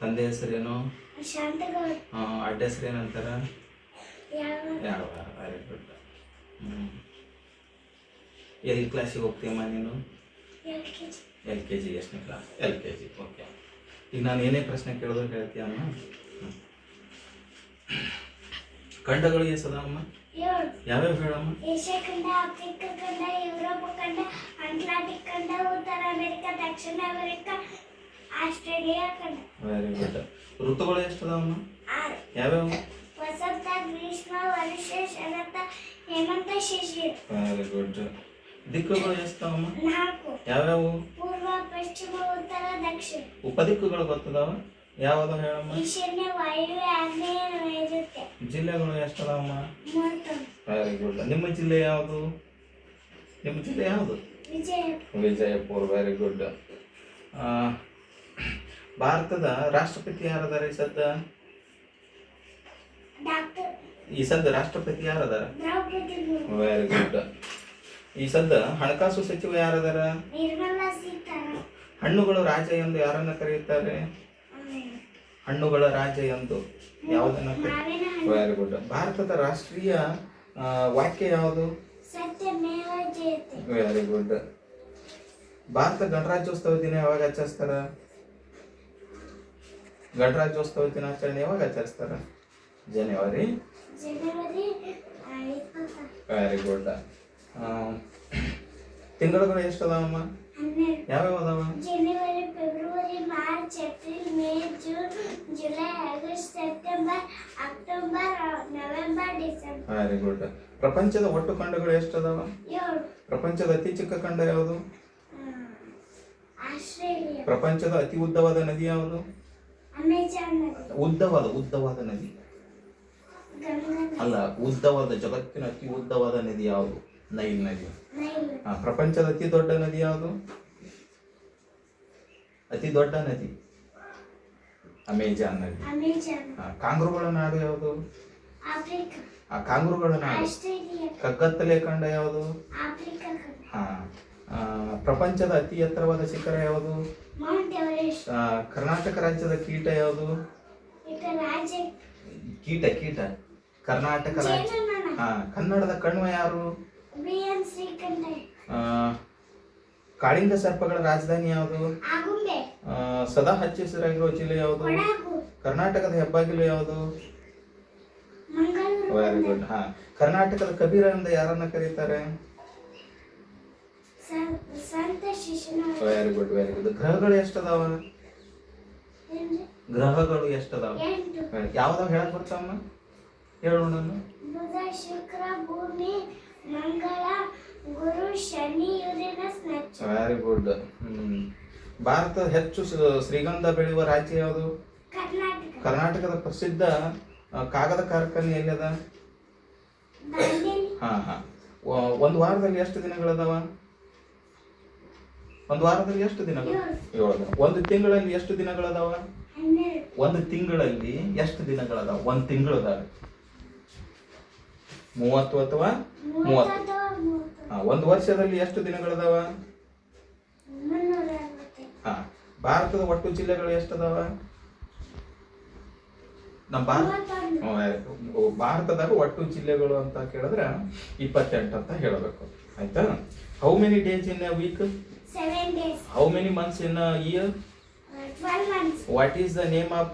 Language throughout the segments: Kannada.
ತಂದೆ ಹೆಸರೇನು? ಶಾಂತಗೌಡ. ಅಡ್ಡ ಹೆಸರು ಏನಂತಾರ? ಯಾವ? Very good. ಎಲ್ಲಿ ಕ್ಲಾಸಿಗೆ ಹೋಗ್ತೀಯಮ್ಮ ನೀನು? LKG. ಎಷ್ಟನೇ ಕ್ಲಾಸ್? LKG. ಓಕೆ. ಈಗ ನಾನು ಏನೇ ಪ್ರಶ್ನೆ ಕೇಳಿದ್ರು ಹೇಳ್ತೀಯಮ್ಮ? ಖಂಡಗಳು ಎಷ್ಟದಮ್ಮ? ಯಾವ್ಯಾವ ಹೇಳಮ್ಮ? ಏಷ್ಯಾ ಖಂಡ, ಆಫ್ರಿಕಾ ಖಂಡ, ಯುರೋಪ್ ಖಂಡ, ಅಟ್ಲಾಂಟಿಕ್ ಖಂಡ, ಉತ್ತರ ಅಮೆರಿಕ, ದಕ್ಷಿಣ ಅಮೆರಿಕ, ಆಸ್ಟ್ರೇಲಿಯಾ ಖಂಡ. Very good. ಋತುಗಳು ಎಷ್ಟದಮ್ಮ? 6. ಯಾವ್ಯಾವ? ವಸಂತ, ಗ್ರೀಷ್ಮ, ವರ್ಷ, ಶರತ್, ಹೇಮಂತ, ಶಿಶಿರ. Very good. ದಿಕ್ಕುಗಳು ಎಷ್ಟವಮ್ಮ? 4. ಯಾವ್ಯಾವು? ಪೂರ್ವ, ಪಶ್ಚಿಮ, ಉತ್ತರ, ದಕ್ಷಿಣ. ಉಪದಿಕ್ಕುಗಳು ಗೊತ್ತದಾವ? ಯಾವ್ದು ಹೇಳಮ್ಮ? ಈಶಾನ್ಯ, ವಾಯವ್ಯ, ಆಗ್ನೇಯ, ನೈಋತ್ಯ. ಜಿಲ್ಲೆಗಳು ಎಷ್ಟದಮ್ಮ? 3. Very good. ನಿಮ್ಮ ಜಿಲ್ಲೆ ಯಾವುದು? ವಿಜಯಪುರ. Very good. ಭಾರತದ ರಾಷ್ಟ್ರಪತಿ ಯಾರದಾರ ಈ ಸದ್ದ? ಈ ಸದ್ದ ರಾಷ್ಟ್ರಪತಿ ಯಾರದಾರ? ದ್ರೌಪದಿ ಮುರ್ಮು. Very good. ಈ ಸದ್ದ ಹಣಕಾಸು ಸಚಿವ ಯಾರದಾರ? ನಿರ್ಮಲಾ ಸೀತಾರಾಮನ್. ಹಣ್ಣುಗಳು ರಾಜ ಎಂದು ಯಾರನ್ನ ಕರೆಯುತ್ತಾರೆ? ಹಣ್ಣುಗಳ ರಾಜ ಎಂದು ಯಾವುದನ್ನ ಮಾವಿನ ಹಣ್ಣು. Very good. ಭಾರತದ ರಾಷ್ಟ್ರೀಯ ವಾಕ್ಯ ಯಾವುದು? ಸತ್ಯಮೇವ ಜಯತೆ. Very good. ಭಾರತ ಗಣರಾಜ್ಯೋತ್ಸವ ದಿನ ಯಾವಾಗ ಆಚರಿಸ್ತಾರ? ಗಣರಾಜ್ಯೋತ್ಸವ ದಿನಾಚರಣೆ ಯಾವಾಗ ಆಚರಿಸ್ತಾರ? ಜನವರಿ 20. Very good. ತಿಂಗಳುಗಳು ಎಷ್ಟದಾವಮ್ಮ? 12. ಯಾವ್ಯಾವ ಅದಾವ? ಜನವರಿ, ಫೆಬ್ರವರಿ, ಮಾರ್ಚ್, ಏಪ್ರಿಲ್, ಮೇ, ಜೂನ್, ಜುಲೈ, ಆಗಸ್ಟ್, ಸೆಪ್ಟೆಂಬರ್, ಅಕ್ಟೋಬರ್, ನವೆಂಬರ್, ಡಿಸೆಂಬರ್. Very good. ಪ್ರಪಂಚದ ಒಟ್ಟು ಖಂಡಗಳು ಎಷ್ಟದಾವ? 7. ಪ್ರಪಂಚದ ಅತಿ ಚಿಕ್ಕ ಖಂಡ ಯಾವುದು? ಆಸ್ಟ್ರೇಲಿಯಾ. ಪ್ರಪಂಚದ ಅತಿ ಉದ್ದವಾದ ನದಿ ಯಾವುದು? ಅಮೆಜಾನ್ ನದಿ. ಉದ್ದವಾದ ನದಿ ಗಂಗಾ ನದಿ. ಅಲ್ಲ, ಉದ್ದವಾದ, ಜಗತ್ತಿನ ಅತಿ ಉದ್ದವಾದ ನದಿ ಯಾವುದು? ನೈಲ್ ನದಿ. ನೈಲ್. ಪ್ರಪಂಚದ ಅತಿ ದೊಡ್ಡ ನದಿ ಯಾವುದು? ಅತಿ ದೊಡ್ಡ ನದಿ ಅಮೆಜಾನ್ ನದಿ. ಅಮೆಜಾನ್. ಕಾಂಗ್ರುಗಳ ನಾಡು ಯಾವುದು? ಆಫ್ರಿಕಾ. ಕಾಂಗ್ರುಗಳ ನಾಡು. ಆಸ್ಟ್ರೇಲಿಯಾ. ಕಗ್ಗತ್ತಲೆ ಖಂಡ ಯಾವುದು? ಆಫ್ರಿಕಾ ಖಂಡ. ಪ್ರಪಂಚದ ಅತಿ ಎತ್ತರವಾದ ಶಿಖರ ಯಾವುದು? Mount Everest. ಕರ್ನಾಟಕ ರಾಜ್ಯದ ಕೀಟ ಯಾವುದು? ಕೀಟ ಕರ್ನಾಟಕ ರಾಜ್ಯ. ಕನ್ನಡದ ಕಣ್ವ ಯಾರು? BN ಶ್ರೀಕಂಠಯ್ಯ. ಕಾಳಿಂಗ ಸರ್ಪಗಳ ರಾಜಧಾನಿ ಯಾವುದು? ಆಗುಂಬೆ. ಸದಾ ಹಚ್ಚಹಸಿರಾಗಿರುವ ಜಿಲ್ಲೆ ಯಾವುದು? ಕೊಡಗು. ಕರ್ನಾಟಕದ ಹೆಬ್ಬಾಗಿಲು ಯಾವುದು? ಮಂಗಳೂರು. Very good. ಕರ್ನಾಟಕದ ಕಬೀರ ಎಂದು ಯಾರನ್ನ ಕರೀತಾರೆ? ಸಂತ ಶಿಶುನಾಳ. Very good. ಗ್ರಹಗಳು ಎಷ್ಟದಾವ? ಗ್ರಹಗಳು ಎಷ್ಟದಾವ? 8. ಯಾವ್ದಾವ ಹೇಳಕ್ ಬರ್ತಾವಮ್ಮ? ಹೇಳು ನೋಡೋಣ. ಬುಧ, ಶುಕ್ರ, ಭೂಮಿ, ಮಂಗಳ, ಗುರು, ಶನಿ, Uranus, Neptune. Very good. Bharat ಹೆಚ್ಚು ಶ್ರೀಗಂಧ ಬೆಳೆಯುವ ರಾಜ್ಯ ಯಾವುದು? ಕರ್ನಾಟಕ. ಕರ್ನಾಟಕದ ಪ್ರಸಿದ್ಧ ಕಾಗದ ಕಾರ್ಖಾನೆ ಎಲ್ಲಿದೆ? ದಾಂಡೇಲಿ. ಒಂದು ವಾರದಲ್ಲಿ ಎಷ್ಟು ದಿನಗಳದಾವ? ಒಂದು ವಾರದಲ್ಲಿ ಎಷ್ಟು ದಿನಗಳು? 7. ಒಂದು ತಿಂಗಳಲ್ಲಿ ಎಷ್ಟು ದಿನಗಳದಾವ? 12. ಒಂದು ತಿಂಗಳಲ್ಲಿ ಎಷ್ಟು ದಿನಗಳದಾವ? ಒಂದು ತಿಂಗಳದಾಗ 30 ಅಥವಾ 30. ಒಂದು ವರ್ಷದಲ್ಲಿ ಎಷ್ಟು ದಿನಗಳದಾವ? 360. ಭಾರತದ ಒಟ್ಟು ಜಿಲ್ಲೆಗಳು ಎಷ್ಟದಾವ? ನಮ್ಮ ಭಾರತದಾಗ ಒಟ್ಟು ಜಿಲ್ಲೆಗಳು ಅಂತ ಕೇಳಿದ್ರೆ 28 ಅಂತ ಹೇಳಬೇಕು. ಆಯ್ತಾ? How many days in a week? 7 days. How many months in a year? 12 months. What is the name of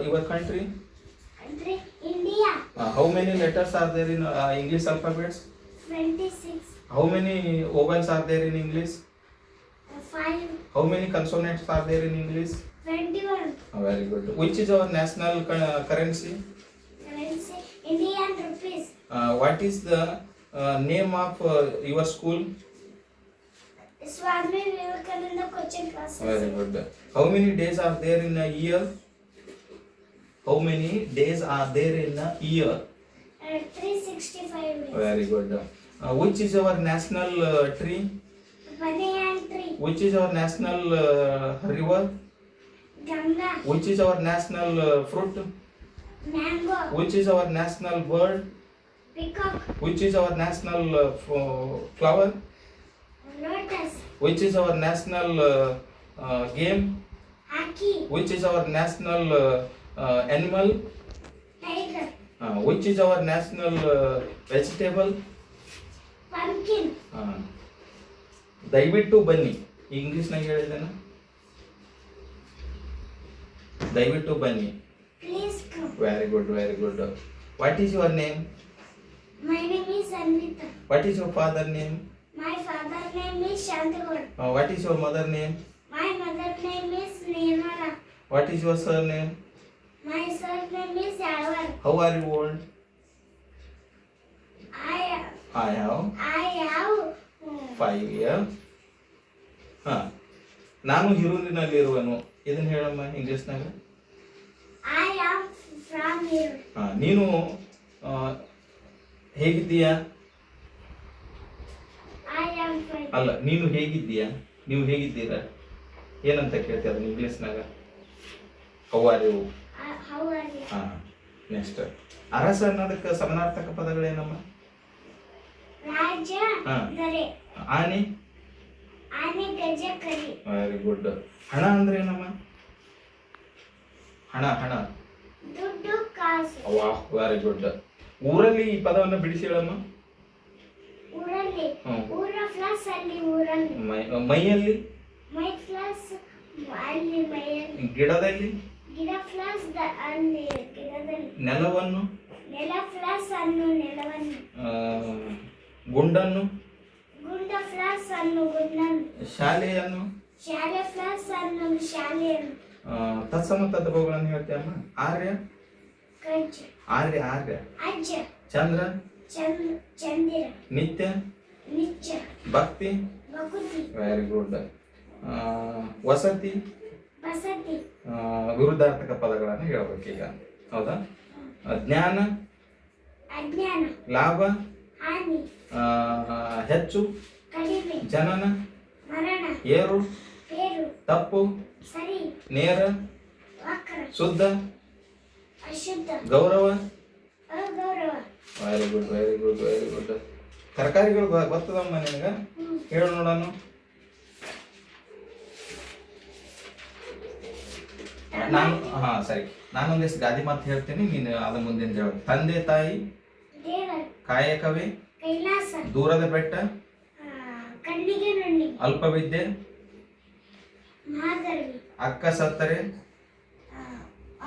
your country? Country India. How many letters are there in English alphabets? 26. How many vowels are there in English? 5. How many consonants are there in English? 21. Very good. Which is our national currency? Currency Indian rupees. What is the name of your school? Swami Vivekananda coaching classes. Very good. How many days are there in a year? How many days are there in a year? 365 days. Very good. Which is our national tree? Banyan tree. Which is our national river? Ganga. Which is our national fruit? Mango. Which is our national bird? Peacock. Which is our national flower? Lotus. Which is our national game? Hockey. Which is our national animal? Tiger. Which is our national vegetable? Pumpkin. ದಯವಿಟ್ಟು ಬನ್ನಿ ಇಂಗ್ಲಿಷ್ನಾಗ ಹೇಳಿದ್ದೇನೆ. ದಯವಿಟ್ಟು ಬನ್ನಿ. Please come. Very good, very good. What is your name? My name is Anvita. What is your father name? My father name is Shantagod. What is your mother name? My mother name is Nirmala. What is your surname? My surname is Alvar. How are you old? I have 5 years. ನಾನು ಹಿರೂರಿನಲ್ಲಿರುವನು. ಇದನ್ನ ಹೇಳಮ್ಮ ಇಂಗ್ಲಿಷ್ನಾಗ. I am from here. ನೀನು ಹೇಗಿದ್ದೀಯಾ? I am from. ಅಲ್ಲ, ನೀನು ಹೇಗಿದ್ದೀಯಾ? ನೀವು ಹೇಗಿದ್ದೀರಾ ಏನಂತ ಕೇಳ್ತೀರ ಇಂಗ್ಲಿಷ್ನಾಗ? How are you? How are you? Next ಅರಸ ಅನ್ನೋದಕ್ಕೆ ಸಮಾನಾರ್ಥಕ ಪದಗಳೇನಮ್ಮ? ರಾಜ ದೊರೆ. ಆನೆ ಗಜ ಕರಿ. Very good. ಹಣ ಅಂದ್ರೆ ಏನಮ್ಮ? ಹಣ ದುಡ್ಡು ಕಾಸು. ವಾಹ್, ವೆರಿ ಗುಡ್. ಊರಲ್ಲಿ ಈ ಪದವನ್ನು ಬಿಡಿಸಿ ಹೇಳಮ್ಮ. ಊರಲ್ಲಿ ಊರ ಪ್ಲಸ್ ಅಲ್ಲಿ ಊರಲ್ಲಿ. ಮೈಯಲ್ಲಿ ಮೈ ಪ್ಲಸ್ ಅಲ್ಲಿ ಮೈಯಲ್ಲಿ. ಗಿಡದಲ್ಲಿ ಗಿಡ ಪ್ಲಸ್ ಅಲ್ಲಿ ಗಿಡದಲ್ಲಿ. ನೆಲವನ್ನು ನೆಲ ಪ್ಲಸ್ ಅನ್ನು ನೆಲವನ್ನು. ಗುಂಡನ್ನು ಗುಂಡ ಪ್ಲಸ್ ಅನ್ನು ಗುಂಡನ್ನು. ಶಾಲೆಯನ್ನು ಶಾಲೆ ಪ್ಲಸ್ ಅನ್ನು ಶಾಲೆಯನ್ನು. ತತ್ಸಮ ತದ್ಭವಗಳನ್ನು ಹೇಳ್ತೀಯಮ್ಮ. ಆರ್ಯ ಕಜ್ಜ. ಆರ್ಯ ಅಜ್ಜ. ಚಂದ್ರ ಚಂದಿರ. ನಿತ್ಯ ನಿಚ್ಚ. ಭಕ್ತಿ ಭಕುತಿ. Very good. ವಸತಿ ಬಸತಿ. ವಿರುದ್ಧಾರ್ಥಕ ಪದಗಳನ್ನು ಹೇಳ್ಬೇಕೀಗ. ಹೌದಾ? ಜ್ಞಾನ ಅಜ್ಞಾನ. ಲಾಭ ಹಾನಿ. ಹೆಚ್ಚು ಕಡಿಮೆ. ಜನನ ಮರಣ. ಏರು ಪೇರು. ತಪ್ಪು ಸರಿ. ನೇರ ವಕ್ರ. ಶುದ್ಧ ಅಶುದ್ಧ. ಗೌರವ ಅಗೌರವ. Very good, very good, very good. ತರಕಾರಿಗಳು ಗೊತ್ತದಮ್ಮ ನಿನಗೆ? ಹೇಳು ನೋಡೋಣ. ಸರಿ, ನಾನೊಂದಿಷ್ಟು ಗಾದಿ ಮಾತು ಹೇಳ್ತೀನಿ, ನೀನು ಅದ ಮುಂದಿನ ಹೇಳ. ತಂದೆ ತಾಯಿ, ದೇವರು, ಕಾಯಕವೇ, ಕೈಲಾಸ, ದೂರದ ಬೆಟ್ಟ, ಕಣ್ಣಿಗೆ ನುಣ್ಣಿ, ಅಲ್ಪವಿದ್ಯೆ, ಮಹಾಗರ್ವಿ, ಅಕ್ಕ ಸತ್ತರೆ,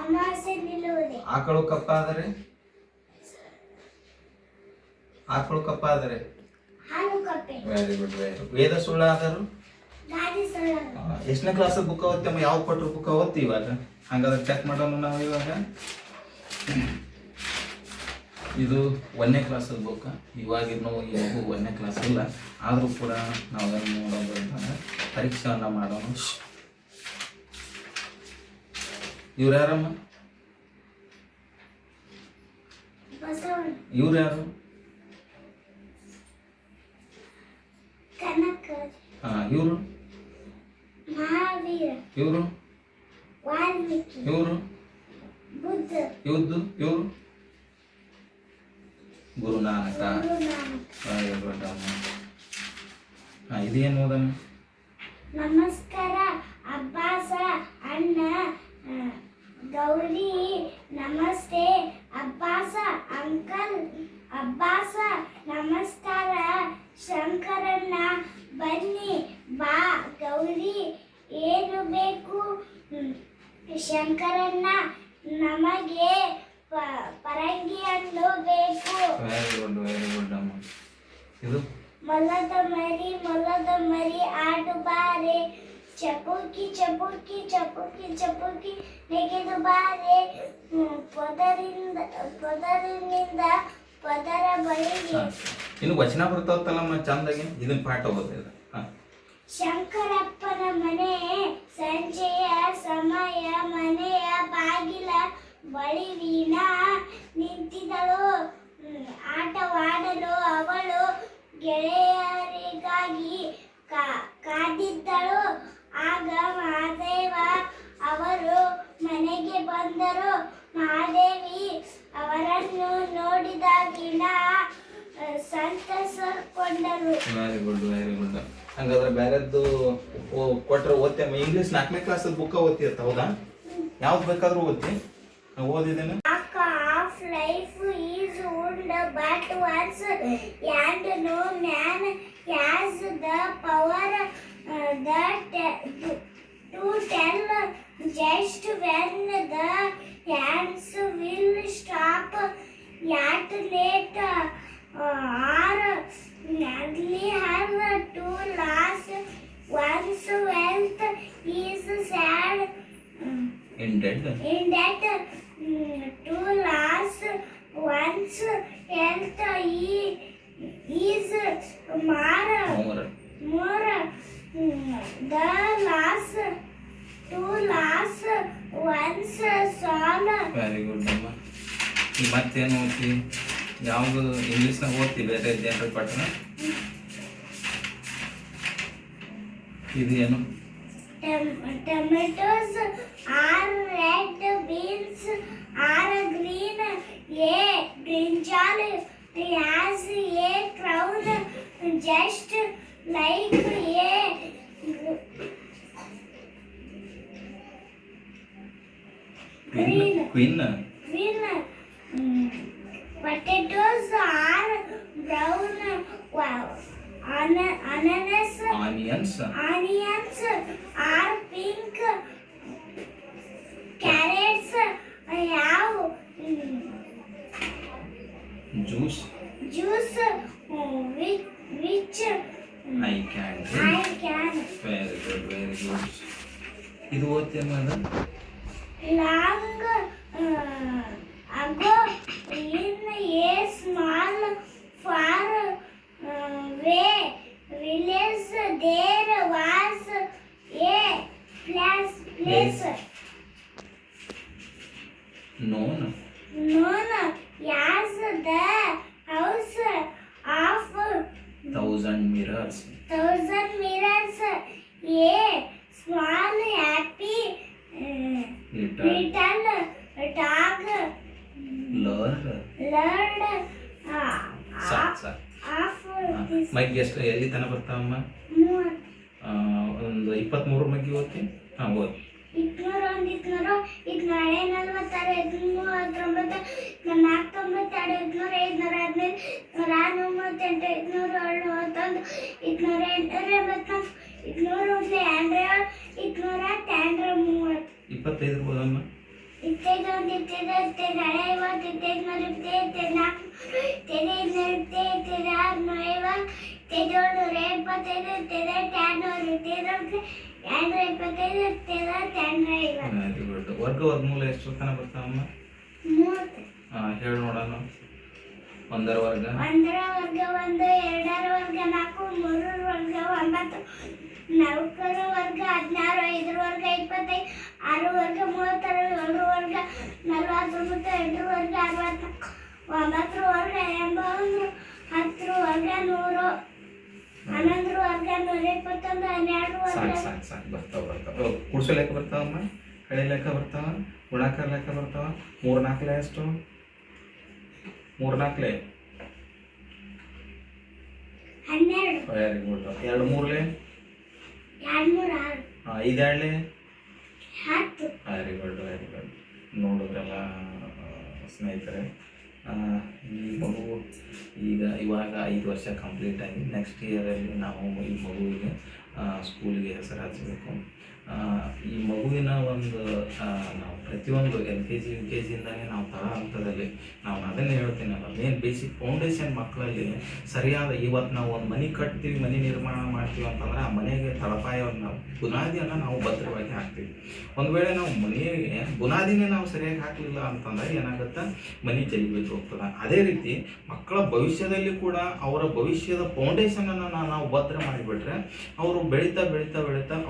ಅಮಾವಾಸ್ಯೆ ನಿಲ್ಲುವುದೇ, ಆಕಳು ಕಪ್ಪಾದರೆ, ಹಾಲು ಕಪ್ಪೆ. Very good, very good. ವೇದ ಸುಳ್ಳಾದರು, ಗಾದಿ ಸುಳ್ಳಾದರು. ಎಷ್ಟನೇ ಕ್ಲಾಸ್ ಬುಕ್ ಓದ್ತಮ್ಮ? ಯಾವ ಕೊಟ್ಟರು ಬುಕ್ ಓದ್ತಿ ಇವಾಗ? ಹಂಗಾದ್ರೆ ಚೆಕ್ ಮಾಡೋಣ ನಾವು ಇವಾಗ. ಇದು 1ನೇ ಕ್ಲಾಸದ ಬುಕ್. ಇವಾಗಿನ ಈ ಮಗು 1ನೇ ಕ್ಲಾಸ್ ಇಲ್ಲ, ಆದರೂ ಕೂಡ ನಾವು ನೋಡೋದು ಅಂತಂದ್ರೆ ಪರೀಕ್ಷೆಯನ್ನು ಮಾಡೋಣ. ಇವ್ರು ಯಾರಮ್ಮ? ಇವ್ರು ಯಾರು? ಇವರು ಮಹಾವೀರ, ಇವರು ವಾಲ್ಮೀಕಿ, ಇವರು ಬುದ್ಧ, ಇವರು ಗುರುನಾನಕ. ಇದೇನು ಓದಮ್ಮ? ನಮಸ್ಕಾರ ಅಬ್ಬಾಸ ಅಣ್ಣ ಗೌರಿ. ನಮಸ್ತೆ ಅಬ್ಬಾಸ ಅಂಕಲ್. ಅಬ್ಬಾಸ ನಮಸ್ಕಾರ ಶಂಕರಣ್ಣ. ಬನ್ನಿ ಬಾ ಗೌರಿ, ಏನು ಬೇಕು? ಶಂಕರಣ್ಣ, ನಮಗೆ ಪರಂಗಿ ಹಣ್ಣು ಬೇಕು. ವೆರಿ ಗುಡ್, ವೆರಿ ಗುಡ್ ಅಮ್ಮ. ಇದು ಮೊಲದ ಮರಿ ಆಡು ಬಾರೆ, ಚಪುಕಿ ಚಪುಕಿ ಚಪುಕಿ ಚಪುಕಿ ನೆಗೆದು ಬಾರೆ, ಪೊದರಿನಿಂದ ಪದರ ಬಳಿಗೆ. ಇನ್ನು ವಚನ ಬರ್ತಾವತ್ತಲ್ಲಮ್ಮ ಚಂದಾಗಿ, ಇದನ್ನ ಪಾಠ ಓದಿಲ್ಲ. ಶಂಕರಪ್ಪನ ಮನೆ ಸಂಜೆಯ ಸಮಯ, ಮನೆಯ ಬಾಗಿಲ ಬಳಿ ವೀಣಾ ನಿಂತಿದ್ದಳು. ಆಟವಾಡಲು ಅವಳು ಗೆಳೆಯರಿಗಾಗಿ ಕಾದಿದ್ದಳು. ಆಗ ಮಹಾದೇವ ಅವರು ಮನೆಗೆ ಬಂದರು. ಮಹಾದೇವಿ ಅವರನ್ನು ನೋಡಿದ ವೀಣಾ ಸಂತಸಗೊಂಡರು. Very good, very good. ಹಂಗಾದ್ರೆ ಬೇರೆದ್ದು ಕೊಟ್ರೆ ಓದ್ತೇಮ್ಮ. ಇಂಗ್ಲೀಷ್ 4ನೇ ಕ್ಲಾಸ್ ಬುಕ್ಕ ಓದ್ತಿರ್ತ, ಹೌದಾ? ಯಾವ್ದು ಬೇಕಾದ್ರೂ ಓದ್ತಿ, ಓದಿದ್ದೇನೆ. Half life is old, but once and no man has the power to tell just when the hands will stop. Yet late or early her to last. Once wealth is sad. In dead. To last. Once health is more. The last to last. Once soul. Very good ಅಮ್ಮ. ಈ ಮತ್ತೇನು ಓದ್ತಿ? ಯಾವುದು ಇಂಗ್ಲೀಷ್ನಾಗ ಓದ್ತಿ ಬೇರೆ ಜನರ ಪಟ್ಟಣ? ಇದು ಏನು? Tomatoes are red, beans are green, a brinjal has a crown just like a Queen. Potatoes are brown. Wow. Onions are pink. Carrots have juice which I can. Very good. ಇದು ಓದ್ತೇನೆ ಅದು. Long ago in a small far away village there was a place known as the house of 1,000 mirrors. A small happy little dog learned ಮಗ್ಗಿ ಎಷ್ಟು ಎಲ್ಲಿ ತನಕ ಬರ್ತಾವಮ್ಮ? ಒಂದು 23 ಮಗ್ಗಿ ಓದ್ತಿ? ಹಾಂ ಓದಿ. 200, 200, 246, 249, 592, 515, 25 ಇರ್ಬೋದಮ್ಮ? 30. ವರ್ಗಮೂಲ ಎಷ್ಟು ತನ ಬರ್ತಾವಮ್ಮ? ಹೇಳಿ ನೋಡೋಣ. 1ರ ವರ್ಗ 1, 2ರ ವರ್ಗ 4, 3ರ ವರ್ಗ 9, 4ರ ವರ್ಗ 16, 5ರ ವರ್ಗ 25, 6ರ ವರ್ಗ 36, 7ರ ವರ್ಗ 49, 8ರ ವರ್ಗ 64, 9ರ ವರ್ಗ 81, 10ರ ವರ್ಗ 100, 11ರ ವರ್ಗ 121, 12ರ ವರ್ಗ ಸಾಕು ಬರ್ತಾವ. ಕುಡ್ಸೋ ಲೆಕ್ಕ ಬರ್ತಾವಮ್ಮ, ಕಳೆ ಲೆಕ್ಕ ಬರ್ತಾವ, ಗುಣಾಕಾರ ಲೆಕ್ಕ ಬರ್ತಾವ. 3 4 ಎಷ್ಟು? 3 4 12. Very good. 2 3 2 3 6. 5 2 10. Very good. ನೋಡಿದ್ರಲ್ಲ ಸ್ನೇಹಿತರೆ, ಈ ಮಗು ಇವಾಗ 5 ವರ್ಷ ಕಂಪ್ಲೀಟ್ ಆಗಿ ನೆಕ್ಸ್ಟ್ ಇಯರಲ್ಲಿ ನಾವು ಈ ಮಗುವಿಗೆ ಸ್ಕೂಲಿಗೆ ಹೆಸರು ಹಚ್ಚಬೇಕು. ಈ ಮಗುವಿನ ಒಂದು ನಾವು ಪ್ರತಿಯೊಂದು LKG UKGಯಿಂದಾನೇ ನಾವು ತಳ ಹಂತದಲ್ಲಿ ನಾವು ಅದನ್ನೇ ಹೇಳ್ತೀನಲ್ಲ, ಮೇನ್ ಬೇಸಿಕ್ ಫೌಂಡೇಶನ್ ಮಕ್ಕಳಲ್ಲಿ ಸರಿಯಾದ, ಇವತ್ತು ನಾವು ಒಂದು ಮನೆ ಕಟ್ತೀವಿ, ಮನೆ ನಿರ್ಮಾಣ ಮಾಡ್ತೀವಿ ಅಂತಂದ್ರೆ ಆ ಮನೆಗೆ ತಳಪಾಯವನ್ನು ಬುನಾದಿಯನ್ನು ನಾವು ಭದ್ರವಾಗಿ ಹಾಕ್ತೀವಿ. ಒಂದು ವೇಳೆ ನಾವು ಮನೆಗೆ ಬುನಾದಿನೇ ನಾವು ಸರಿಯಾಗಿ ಹಾಕಲಿಲ್ಲ ಅಂತಂದ್ರೆ ಏನಾಗುತ್ತೆ, ಮನೆ ತೆಗಿಬೇಕು ಹೋಗ್ತದೆ. ಅದೇ ರೀತಿ ಮಕ್ಕಳ ಭವಿಷ್ಯದಲ್ಲಿ ಕೂಡ ಅವರ ಭವಿಷ್ಯದ ಫೌಂಡೇಶನನ್ನು ನಾವು ಭದ್ರ ಮಾಡಿಬಿಟ್ರೆ ಅವರು ಬೆಳೀತಾ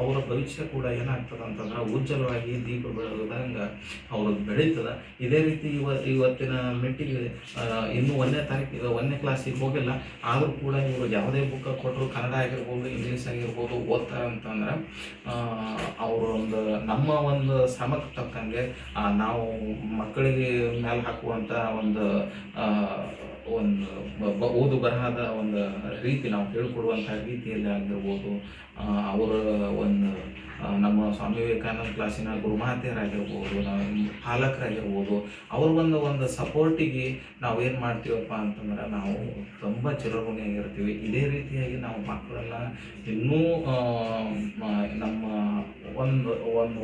ಅವರ ಭವಿಷ್ಯ ಕೂಡ ಏನಾಗ್ತದೆ ಅಂತಂದ್ರೆ ಉಜ್ವಲವಾಗಿ ದೀಪ ಬೆಳಗೋದಂಗೆ ಅವ್ರದ್ದು ಬೆಳೀತದೆ. ಇದೇ ರೀತಿ ಇವತ್ತಿನ ಮಿಟ್ಟಿಗೆ ಇನ್ನೂ 1ನೇ ಕ್ಲಾಸಿಗೆ ಹೋಗಿಲ್ಲ, ಆದರೂ ಕೂಡ ಇವರು ಯಾವುದೇ ಬುಕ್ ಕೊಟ್ಟರು, ಕನ್ನಡ ಆಗಿರ್ಬೋದು, ಇಂಗ್ಲೀಷ್ ಆಗಿರ್ಬೋದು ಓದ್ತಾರೆ ಅಂತಂದ್ರೆ ಅವರು ನಮ್ಮ ಒಂದು ಶ್ರಮಕ್ಕೆ ತಕ್ಕಂಗೆ ನಾವು ಮಕ್ಕಳಿಗೆ ಮೇಲೆ ಹಾಕುವಂಥ ಒಂದು ಒಂದು ಓದು ಬರಹದ ಒಂದು ರೀತಿ ನಾವು ಹೇಳ್ಕೊಡುವಂಥ ರೀತಿಯಲ್ಲಿ ಆಗಿರ್ಬೋದು, ಅವರ ಒಂದು ನಮ್ಮ ಸ್ವಾಮಿ ವಿವೇಕಾನಂದ ಕ್ಲಾಸಿನ ಗುರುಮಾತೆಯರಾಗಿರ್ಬೋದು, ನಮ್ಮ ಪಾಲಕರಾಗಿರ್ಬೋದು, ಅವ್ರ ಒಂದು ಸಪೋರ್ಟಿಗೆ ನಾವೇನು ಮಾಡ್ತೀವಪ್ಪ ಅಂತಂದ್ರೆ ನಾವು ತುಂಬ ಚಿರಋಣಿಯಾಗಿರ್ತೀವಿ. ಇದೇ ರೀತಿಯಾಗಿ ನಾವು ಮಕ್ಕಳನ್ನು ಇನ್ನೂ ನಮ್ಮ ಒಂದು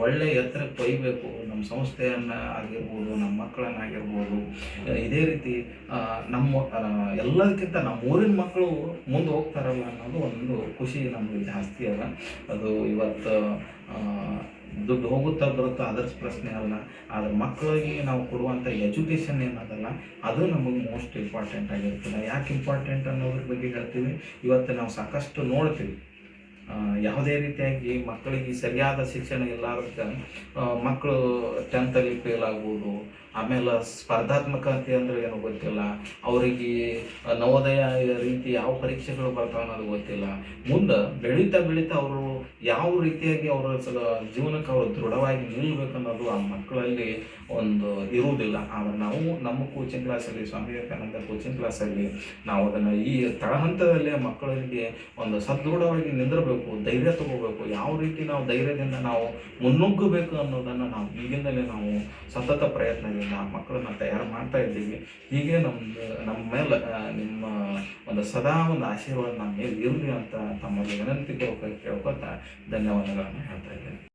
ಒಳ್ಳೆಯ ಎತ್ತರಕ್ಕೆ ಒಯ್ಯಬೇಕು. ನಮ್ಮ ಸಂಸ್ಥೆಯನ್ನು ಆಗಿರ್ಬೋದು, ನಮ್ಮ ಮಕ್ಕಳನ್ನಾಗಿರ್ಬೋದು, ಇದೇ ರೀತಿ ನಮ್ಮ ಎಲ್ಲದಕ್ಕಿಂತ ನಮ್ಮ ಊರಿನ ಮಕ್ಕಳು ಮುಂದೆ ಹೋಗ್ತಾರಲ್ಲ ಅನ್ನೋದು ಒಂದು ಖುಷಿ ನಮಗೆ ಜಾಸ್ತಿ ಅದ. ಅದು ಇವತ್ತು ದುಡ್ಡು ಹೋಗುತ್ತಾ ಬರುತ್ತಾ ಅದರ ಪ್ರಶ್ನೆ ಅಲ್ಲ, ಆದರೆ ಮಕ್ಕಳಿಗೆ ನಾವು ಕೊಡುವಂಥ ಎಜುಕೇಷನ್ ಏನದಲ್ಲ ಅದು ನಮಗೆ ಮೋಸ್ಟ್ ಇಂಪಾರ್ಟೆಂಟ್ ಆಗಿರ್ತದೆ. ಯಾಕೆ ಇಂಪಾರ್ಟೆಂಟ್ ಅನ್ನೋದ್ರ ಬಗ್ಗೆ ಹೇಳ್ತೀವಿ. ಇವತ್ತು ನಾವು ಸಾಕಷ್ಟು ನೋಡ್ತೀವಿ, ಯಾವುದೇ ರೀತಿಯಾಗಿ ಮಕ್ಕಳಿಗೆ ಸರಿಯಾದ ಶಿಕ್ಷಣ ಇಲ್ಲಾರ್ದಕ್ಕೆ ಮಕ್ಕಳು 10th ಫೇಲ್ ಆಗ್ಬೋದು, ಆಮೇಲೆ ಸ್ಪರ್ಧಾತ್ಮಕತೆ ಅಂದರೆ ಏನೋ ಗೊತ್ತಿಲ್ಲ, ಅವರಿಗೆ ನವೋದಯ ರೀತಿ ಯಾವ ಪರೀಕ್ಷೆಗಳು ಬರ್ತಾವೆ ಅನ್ನೋದು ಗೊತ್ತಿಲ್ಲ. ಮುಂದೆ ಬೆಳೀತಾ ಅವರು ಯಾವ ರೀತಿಯಾಗಿ ಅವರ ಜೀವನಕ್ಕೆ ಅವರು ದೃಢವಾಗಿ ನಿಲ್ಲಬೇಕನ್ನೋದು ಆ ಮಕ್ಕಳಲ್ಲಿ ಒಂದು ಇರುವುದಿಲ್ಲ. ಆದರೆ ನಾವು ನಮ್ಮ ಕೋಚಿಂಗ್ ಕ್ಲಾಸಲ್ಲಿ, ಸ್ವಾಮಿ ವಿವೇಕಾನಂದ ಕೋಚಿಂಗ್ ಕ್ಲಾಸಲ್ಲಿ ನಾವು ಅದನ್ನು ಈ ತಳಹಂತದಲ್ಲಿ ಮಕ್ಕಳಿಗೆ ಒಂದು ಸದೃಢವಾಗಿ ನಿಂದಿರಬೇಕು, ಧೈರ್ಯ ತಗೋಬೇಕು, ಯಾವ ರೀತಿ ನಾವು ಧೈರ್ಯದಿಂದ ನಾವು ಮುನ್ನುಗ್ಗಬೇಕು ಅನ್ನೋದನ್ನು ನಾವು ಈಗಿಂದಲೇ ನಾವು ಸತತ ಪ್ರಯತ್ನದಿಂದ ಮಕ್ಕಳನ್ನ ತಯಾರು ಮಾಡ್ತಾ ಇದ್ದೀವಿ. ಹೀಗೆ ನಮ್ಮ ಮೇಲೆ ನಿಮ್ಮ ಒಂದು ಸದಾ ಒಂದು ಆಶೀರ್ವಾದ ನಮ್ಮ ಮೇಲೆ ಇರಲಿ ಅಂತ ತಮ್ಮಲ್ಲಿ ವಿನಂತಿ ಕೇಳ್ಕೊತಾ ಧನ್ಯವಾದಗಳನ್ನು ಹೇಳ್ತಾ ಇದ್ದೇನೆ.